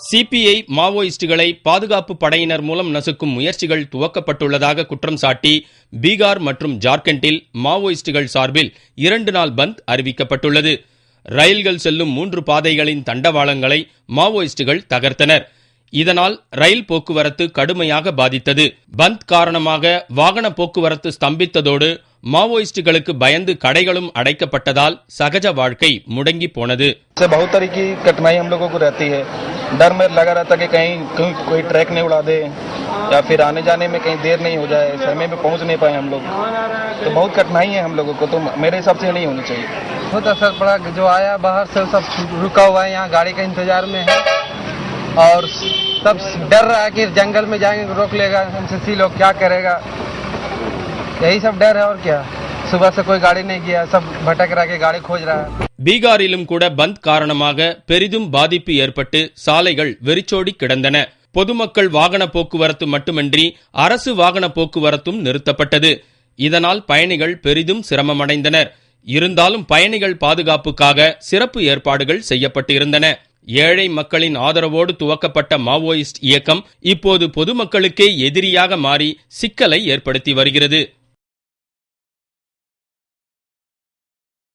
CBI மாவோயிஸ்டுகளை பாதுகாப்பு படையினர் மூலம் நசுக்கும் முயற்சிகள் துவக்கப்பட்டுள்ளதாக குற்றம் சாட்டி பீகார் மற்றும் ஜார்க்கண்டில் மாவோயிஸ்டுகள் சார்பில் 2 நாள் பந்த் அறிவிக்கப்பட்டுள்ளது. ரயில்கள் செல்லும் 3 பாதைகளின் தண்டவாளங்களை மாவோயிஸ்டுகள் தகர்த்தனர். இதனால் ரயில் போக்குவரத்து கடுமையாக பாதித்தது. பந்த் காரணமாக வாகன போக்குவரத்து ஸ்தம்பித்ததோடு மாவோயிஸ்டுகளுக்கு பயந்து கடைகளும் அடைக்கப்பட்டதால் சகஜ வாழ்க்கை முடங்கி போனது. बहुत तरह की कठिनाई हम लोगों को रहती है. डर में लगा रहता कि कहीं कोई ट्रैक नहीं उड़ा दे या फिर आने जाने में कहीं देर नहीं हो जाए, समय में पहुंच नहीं पाए हम लोग, तो बहुत कठिनाई है हम लोगों को. तो मेरे हिसाब से नहीं होनी चाहिए. बहुत असर पड़ा. जो आया बाहर से सब रुका हुआ है, यहाँ गाड़ी का इंतजार में है और सब डर रहा है कि जंगल में जाएंगे रोक लेगा एनसीसी लोग, क्या करेगा, यही सब डर है. और क्या, सुबह से कोई गाड़ी नहीं किया, सब भटक रहा है, गाड़ी खोज रहा है. பீகாரிலும் கூட பந்த் காரணமாக பெரிதும் பாதிப்பு ஏற்பட்டு சாலைகள் வெறிச்சோடி கிடந்தன. பொதுமக்கள் வாகன போக்குவரத்து மட்டுமின்றி அரசு வாகன போக்குவரத்தும் நிறுத்தப்பட்டது. இதனால் பயணிகள் பெரிதும் சிரமமடைந்தனர். இருந்தாலும் பயணிகள் பாதுகாப்புக்காக சிறப்பு ஏற்பாடுகள் செய்யப்பட்டிருந்தன. ஏழை மக்களின் ஆதரவோடு துவக்கப்பட்ட மாவோயிஸ்ட் இயக்கம் இப்போது பொதுமக்களுக்கே எதிரியாக மாறி சிக்கலை ஏற்படுத்தி வருகிறது.